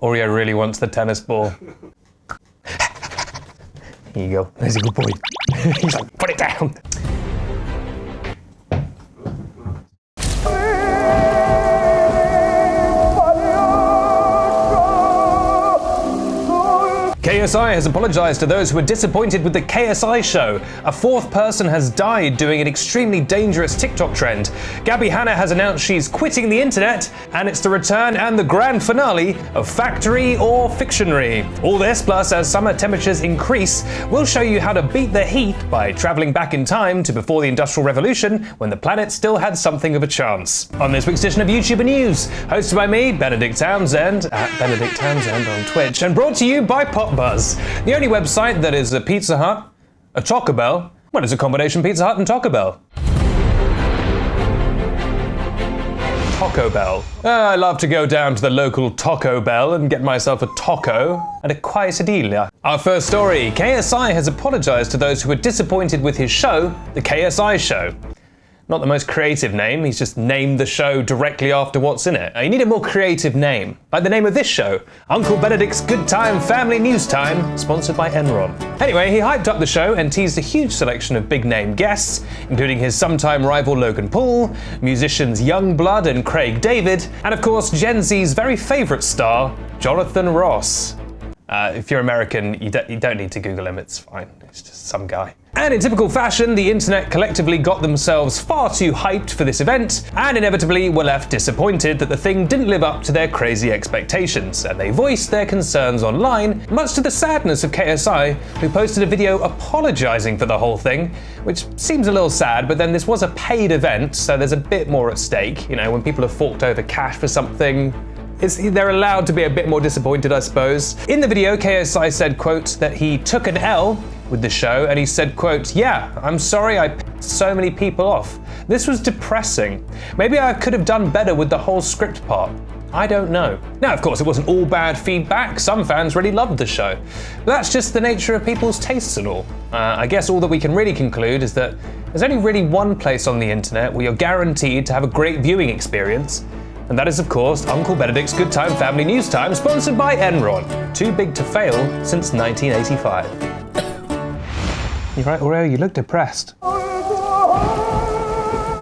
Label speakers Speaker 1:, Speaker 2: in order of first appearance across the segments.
Speaker 1: Oreo really wants the tennis ball. Here you go. There's a good boy. He's like, put it down. KSI has apologised to those who were disappointed with the KSI show. A fourth person has died doing an extremely dangerous TikTok trend. Gabbie Hanna has announced she's quitting the internet, and it's the return and the grand finale of Factory or Fictionary. All this, plus as summer temperatures increase, we'll show you how to beat the heat by travelling back in time to before the Industrial Revolution, when the planet still had something of a chance. On this week's edition of YouTuber News, hosted by me, Benedict Townsend, at Benedict Townsend on Twitch, and brought to you by PopBuzz, the only website that is a Pizza Hut, a Taco Bell, well, it's a combination Pizza Hut and Taco Bell. Taco Bell. I love to go down to the local Taco Bell and get myself a taco and a quesadilla. Our first story, KSI has apologised to those who were disappointed with his show, The KSI Show. Not the most creative name, he's just named the show directly after what's in it. You need a more creative name, like the name of this show, Uncle Benedict's Good Time Family News Time, sponsored by Enron. Anyway, he hyped up the show and teased a huge selection of big-name guests, including his sometime rival Logan Paul, musicians Youngblood and Craig David, and of course Gen Z's very favourite star, Jonathan Ross. If you're American, you don't need to Google him, it's fine, it's just some guy. And in typical fashion, the internet collectively got themselves far too hyped for this event, and inevitably were left disappointed that the thing didn't live up to their crazy expectations, and they voiced their concerns online, much to the sadness of KSI, who posted a video apologising for the whole thing, which seems a little sad, but then this was a paid event, so there's a bit more at stake. You know, when people have forked over cash for something, they're allowed to be a bit more disappointed, I suppose. In the video, KSI said, quote, that he took an L with the show, and he said, quote, "Yeah, I'm sorry I pissed so many people off. This was depressing. Maybe I could have done better with the whole script part. I don't know." Now, of course, it wasn't all bad feedback. Some fans really loved the show. But that's just the nature of people's tastes and all. I guess all that we can really conclude is that there's only really one place on the internet where you're guaranteed to have a great viewing experience, and that is, of course, Uncle Benedict's Good Time Family News Time, sponsored by Enron. Too big to fail since 1985. You're right, Oreo, you look depressed.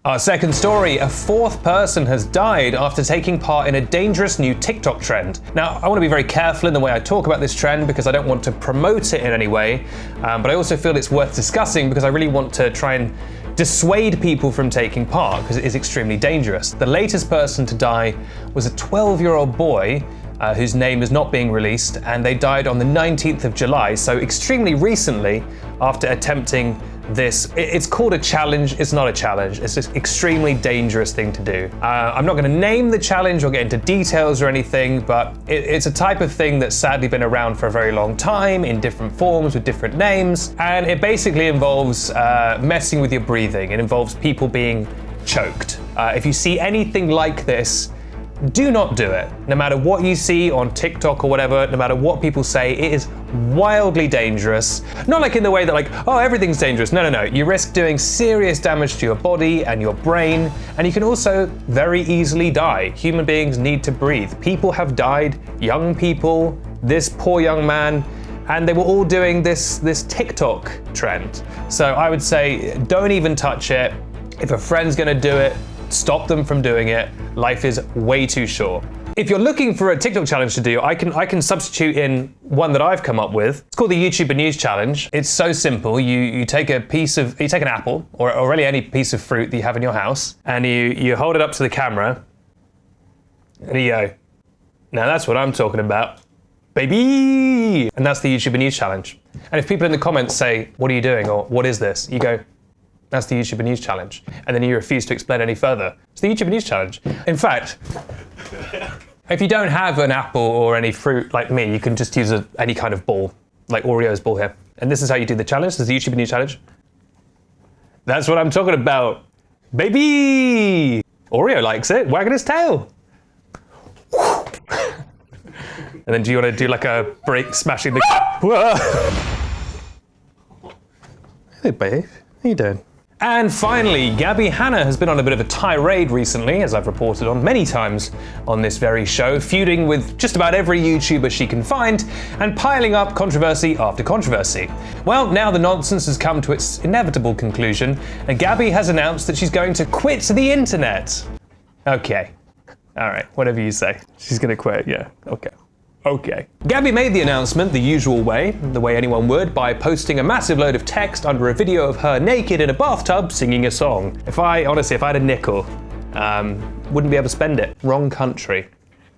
Speaker 1: Our second story, a fourth person has died after taking part in a dangerous new TikTok trend. Now, I want to be very careful in the way I talk about this trend because I don't want to promote it in any way, but I also feel it's worth discussing because I really want to try and dissuade people from taking part because it is extremely dangerous. The latest person to die was a 12-year-old boy whose name is not being released, and they died on the 19th of July, so extremely recently after attempting this. It's called a challenge, it's not a challenge, it's just extremely dangerous thing to do. I'm not going to name the challenge or get into details or anything, but it's a type of thing that's sadly been around for a very long time in different forms with different names, and it basically involves messing with your breathing. It involves people being choked. If you see anything like this, do not do it. No matter what you see on TikTok or whatever, no matter what people say, it is wildly dangerous. Not like in the way that like, oh, everything's dangerous. No, no, no. You risk doing serious damage to your body and your brain, and you can also very easily die. Human beings need to breathe. People have died, young people, this poor young man, and they were all doing this TikTok trend. So I would say, don't even touch it. If a friend's gonna do it, stop them from doing it. Life is way too short. If you're looking for a TikTok challenge to do, I can substitute in one that I've come up with. It's called the YouTuber News Challenge. It's so simple. You take an apple or really any piece of fruit that you have in your house, and you hold it up to the camera, and you go, "Now that's what I'm talking about, baby!" And that's the YouTuber News Challenge. And if people in the comments say, "What are you doing?" or "What is this?" you go, "That's the YouTuber News Challenge." And then you refuse to explain any further. It's the YouTuber News Challenge. In fact, if you don't have an apple or any fruit like me, you can just use any kind of ball, like Oreo's ball here. And this is how you do the challenge. This is the YouTuber News Challenge. That's what I'm talking about, baby! Oreo likes it, wagging his tail. And then do you want to do like a break smashing the... Hey babe, how you doing? And finally, Gabbie Hanna has been on a bit of a tirade recently, as I've reported on many times on this very show, feuding with just about every YouTuber she can find and piling up controversy after controversy. Well, now the nonsense has come to its inevitable conclusion, and Gabbie has announced that she's going to quit the internet. Okay. All right, whatever you say. She's gonna quit, yeah, okay. Okay. Gabbie made the announcement the usual way, the way anyone would, by posting a massive load of text under a video of her naked in a bathtub singing a song. Honestly, if I had a nickel, wouldn't be able to spend it. Wrong country.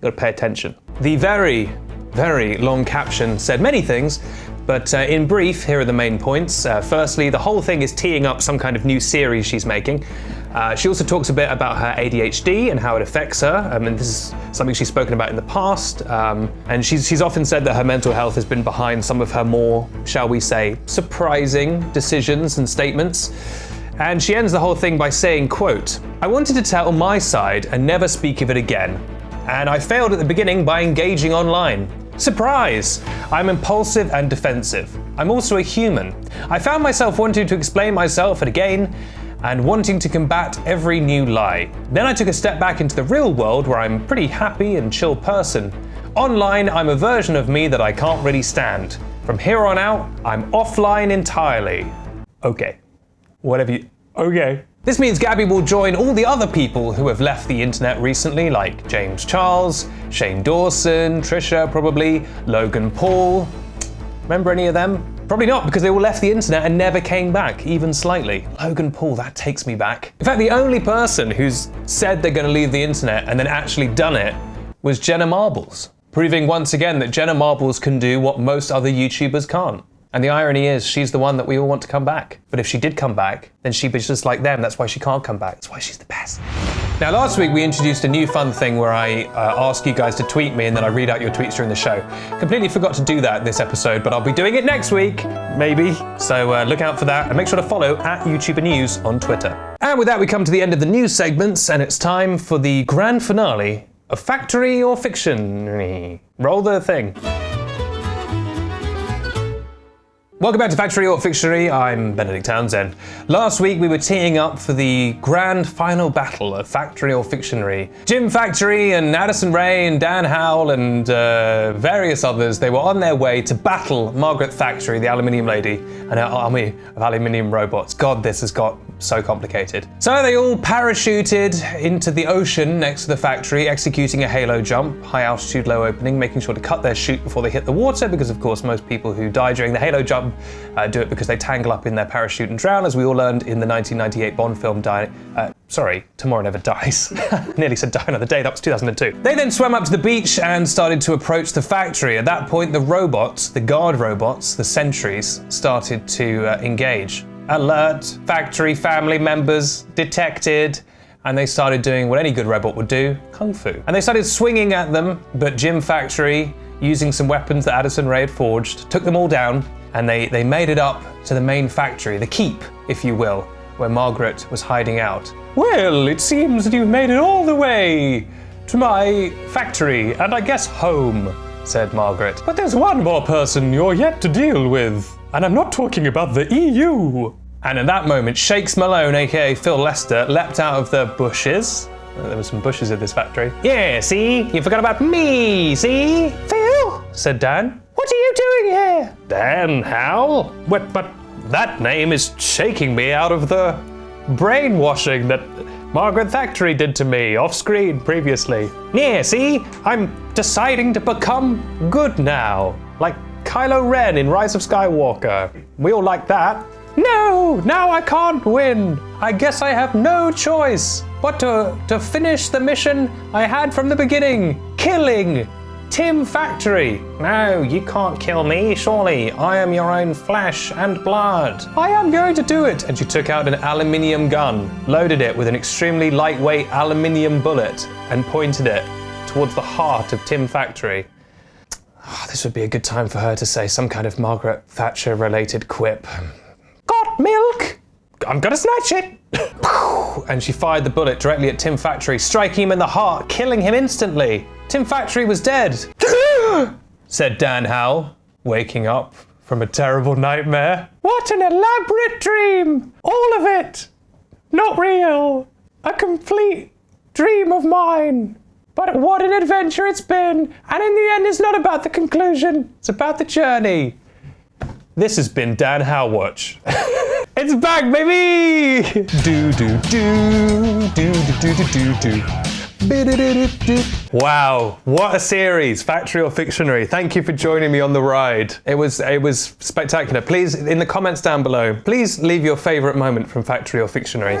Speaker 1: Gotta pay attention. The very, very long caption said many things, but in brief, here are the main points. Firstly, the whole thing is teeing up some kind of new series she's making. She also talks a bit about her ADHD and how it affects her, and this is something she's spoken about in the past, and she's often said that her mental health has been behind some of her more, shall we say, surprising decisions and statements. And she ends the whole thing by saying, quote, "I wanted to tell my side and never speak of it again. And I failed at the beginning by engaging online. Surprise! I'm impulsive and defensive. I'm also a human. I found myself wanting to explain myself again and wanting to combat every new lie. Then I took a step back into the real world where I'm a pretty happy and chill person. Online, I'm a version of me that I can't really stand. From here on out, I'm offline entirely." Okay. Okay. This means Gabbie will join all the other people who have left the internet recently, like James Charles, Shane Dawson, Trisha probably, Logan Paul. Remember any of them? Probably not, because they all left the internet and never came back, even slightly. Logan Paul, that takes me back. In fact, the only person who's said they're gonna leave the internet and then actually done it was Jenna Marbles, proving once again that Jenna Marbles can do what most other YouTubers can't. And the irony is, she's the one that we all want to come back. But if she did come back, then she'd be just like them. That's why she can't come back. That's why she's the best. Now, last week we introduced a new fun thing where I ask you guys to tweet me and then I read out your tweets during the show. Completely forgot to do that this episode, but I'll be doing it next week, maybe. So look out for that and make sure to follow @YouTuber News on Twitter. And with that, we come to the end of the news segments, and it's time for the grand finale of Factory or Fiction. Roll the thing. Welcome back to Factory or Fictionary, I'm Benedict Townsend. Last week we were teeing up for the grand final battle of Factory or Fictionary. Jim Factory and Addison Rae and Dan Howell and various others, they were on their way to battle Margaret Factory, the aluminium lady, and her army of aluminium robots. God, this has got so complicated. So they all parachuted into the ocean next to the factory, executing a halo jump, high altitude, low opening, making sure to cut their chute before they hit the water, because of course most people who die during the halo jump do it because they tangle up in their parachute and drown, as we all learned in the 1998 Bond film Tomorrow Never Dies. Nearly said Die Another Day, that was 2002. They then swam up to the beach and started to approach the factory. At that point, the robots, the guard robots, the sentries, started to engage. Alert, factory family members detected, and they started doing what any good robot would do, kung fu. And they started swinging at them, but Jim Factory, using some weapons that Addison Rae had forged, took them all down, and they made it up to the main factory, the keep, if you will, where Margaret was hiding out. "Well, it seems that you've made it all the way to my factory, and I guess home," said Margaret. "But there's one more person you're yet to deal with, and I'm not talking about the EU." And at that moment, Shakes Malone, aka Phil Lester, leapt out of the bushes. There were some bushes in this factory. "Yeah, see? You forgot about me, see?" "Phil," said Dan. "What are you doing here?" "Dan Howell? But that name is shaking me out of the brainwashing that Margaret Factory did to me off screen previously." "Yeah, see? I'm deciding to become good now. Like Kylo Ren in Rise of Skywalker. We all like that." "No, now I can't win. I guess I have no choice but to finish the mission I had from the beginning, killing Tim Factory." "No, you can't kill me, surely. I am your own flesh and blood." "I am going to do it." And she took out an aluminium gun, loaded it with an extremely lightweight aluminium bullet, and pointed it towards the heart of Tim Factory. Oh, this would be a good time for her to say some kind of Margaret Thatcher-related quip. "Got milk? I'm gonna snatch it." And she fired the bullet directly at Tim Factory, striking him in the heart, killing him instantly. Tim Factory was dead, said Dan Howell, waking up from a terrible nightmare. What an elaborate dream! All of it! Not real! A complete dream of mine! But what an adventure it's been! And in the end, it's not about the conclusion, it's about the journey. This has been Dan Howwatch. It's back, baby! Do do do do do do do do. Wow, what a series, Factory or Fictionary. Thank you for joining me on the ride. It was spectacular. Please, in the comments down below, please leave your favorite moment from Factory or Fictionary.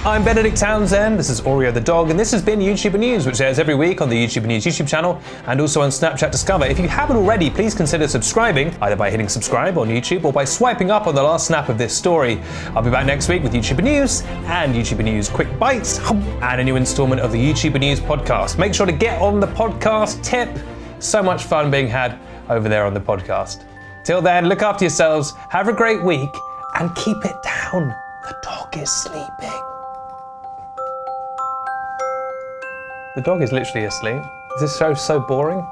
Speaker 1: I'm Benedict Townsend, this is Oreo the dog, and this has been YouTuber News, which airs every week on the YouTuber News YouTube channel and also on Snapchat Discover. If you haven't already, please consider subscribing, either by hitting subscribe on YouTube or by swiping up on the last snap of this story. I'll be back next week with YouTuber News and YouTuber News Quick Bites and a new installment of the YouTuber News podcast. Make sure to get on the podcast tip. So much fun being had over there on the podcast. Till then, look after yourselves, have a great week, and keep it down. The dog is sleeping. The dog is literally asleep. Is this show so boring?